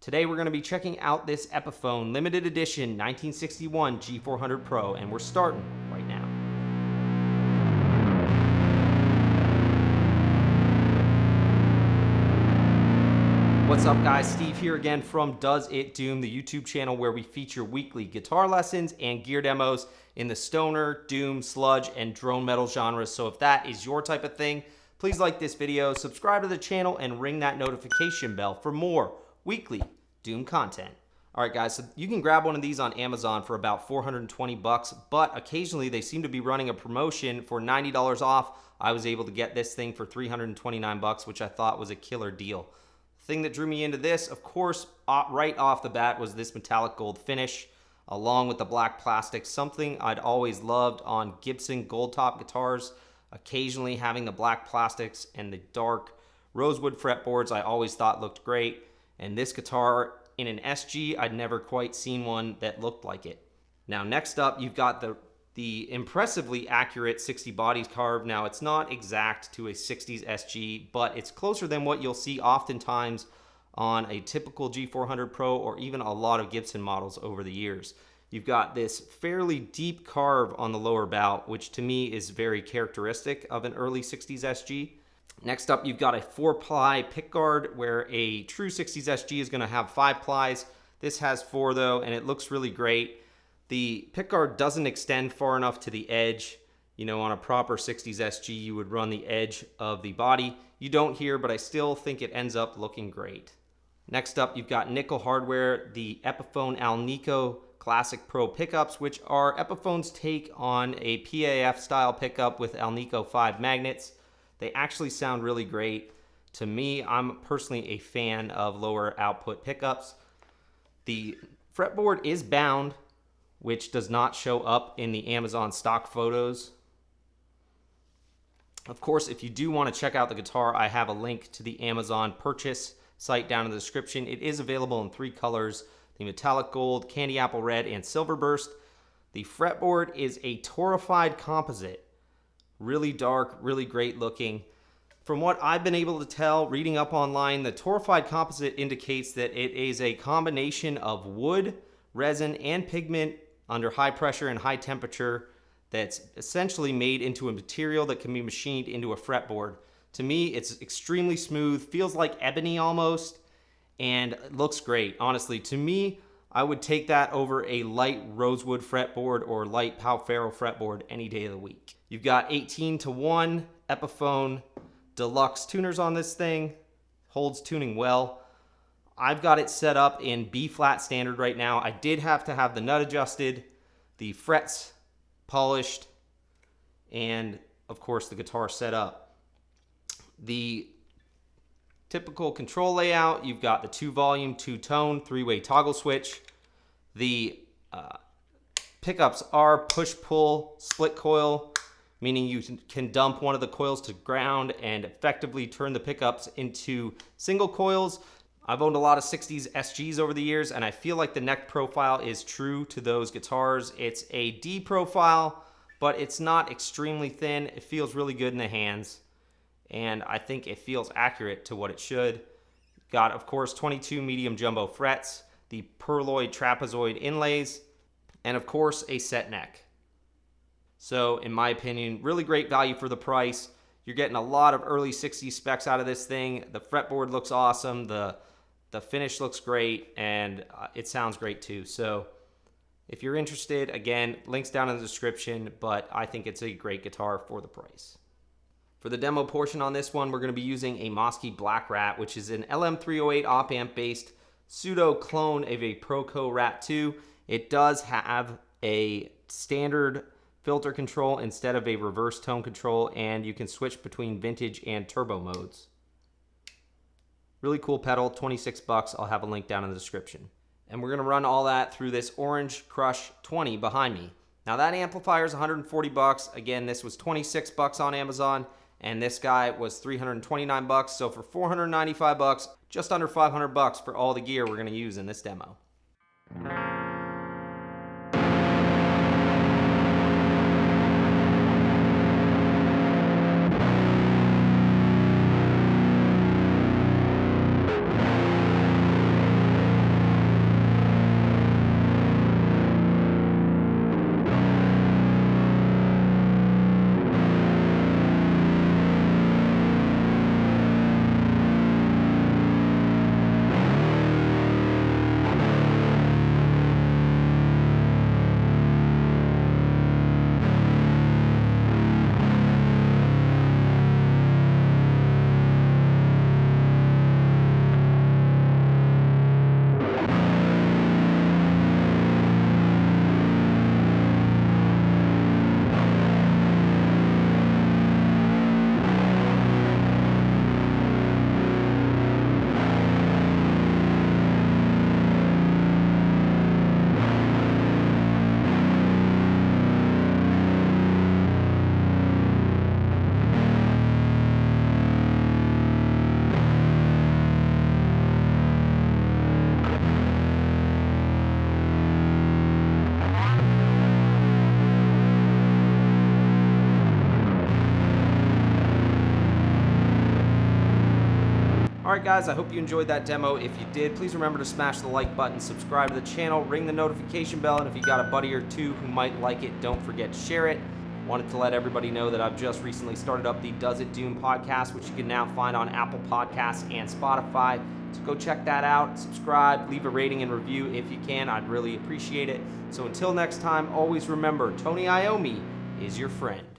Today we're going to be checking out this Epiphone limited edition 1961 G400 Pro, and we're starting right now. What's up guys, Steve here again from Does It Doom, the YouTube channel where we feature weekly guitar lessons and gear demos in the stoner, doom, sludge, and drone metal genres. So if that is your type of thing, please like this video, subscribe to the channel, and ring that notification bell for more weekly doom content. All right guys, so you can grab one of these on Amazon for about 420 bucks, but occasionally they seem to be running a promotion for $90 off. I was able to get this thing for 329 bucks, which I thought was a killer deal. The thing that drew me into this, of course, right off the bat was this metallic gold finish, along with the black plastic, something I'd always loved on Gibson gold top guitars. Occasionally having the black plastics and the dark rosewood fretboards I always thought looked great. And this guitar in an SG, I'd never quite seen one that looked like it. Now next up, you've got the impressively accurate 60 Body Carve. Now it's not exact to a 60s SG, but it's closer than what you'll see oftentimes on a typical G400 Pro or even a lot of Gibson models over the years. You've got this fairly deep carve on the lower bout, which to me is very characteristic of an early 60s SG. Next up, you've got a 4-ply pickguard where a true 60s SG is going to have 5 plies. This has 4 though, and it looks really great. The pickguard doesn't extend far enough to the edge. You know, on a proper 60s SG, you would run the edge of the body. You don't here, but I still think it ends up looking great. Next up, you've got nickel hardware, the Epiphone Alnico Classic Pro pickups, which are Epiphone's take on a PAF style pickup with Alnico 5 magnets. They actually sound really great. To me, I'm personally a fan of lower output pickups. The fretboard is bound, which does not show up in the Amazon stock photos. Of course, if you do want to check out the guitar, I have a link to the Amazon purchase site down in the description. It is available in 3 colors, the metallic gold, candy apple red, and silver burst. The fretboard is a torrefied composite. Really dark, really great looking. From what I've been able to tell, reading up online, the torrefied composite indicates that it is a combination of wood, resin, and pigment under high pressure and high temperature that's essentially made into a material that can be machined into a fretboard. To me, it's extremely smooth, feels like ebony almost, and looks great. Honestly, to me, I would take that over a light rosewood fretboard or light Pau Ferro fretboard any day of the week. You've got 18-to-1 Epiphone deluxe tuners on this thing. Holds tuning well. I've got it set up in B flat standard right now. I did have to have the nut adjusted, the frets polished, and of course the guitar set up. The typical control layout, you've got the 2-volume, 2-tone, 3-way toggle switch. The pickups are push-pull split coil, meaning you can dump one of the coils to ground and effectively turn the pickups into single coils. I've owned a lot of 60s SGs over the years, and I feel like the neck profile is true to those guitars. It's a D profile, but it's not extremely thin. It feels really good in the hands, and I think it feels accurate to what it should. Got, of course, 22 medium jumbo frets, the pearloid trapezoid inlays, and of course, a set neck. So, in my opinion, really great value for the price. You're getting a lot of early 60s specs out of this thing. The fretboard looks awesome. The finish looks great, and it sounds great too. So, if you're interested, again, links down in the description, but I think it's a great guitar for the price. For the demo portion on this one, we're going to be using a Mosky Black Rat, which is an LM308 op-amp based pseudo clone of a Proco Rat 2. It does have a standard filter control instead of a reverse tone control, and you can switch between vintage and turbo modes. Really cool pedal, 26 bucks. I'll have a link down in the description. And we're going to run all that through this Orange Crush 20 behind me. Now that amplifier is 140 bucks. Again, this was 26 bucks on Amazon, and this guy was 329 bucks. So for 495 bucks, just under 500 bucks for all the gear we're going to use in this demo. Alright guys, I hope you enjoyed that demo. If you did, please remember to smash the like button, subscribe to the channel, ring the notification bell, and if you got a buddy or two who might like it, don't forget to share it. Wanted to let everybody know that I've just recently started up the Does It Doom podcast, which you can now find on Apple Podcasts and Spotify. So go check that out, subscribe, leave a rating and review if you can. I'd really appreciate it. So until next time, always remember, Tony Iommi is your friend.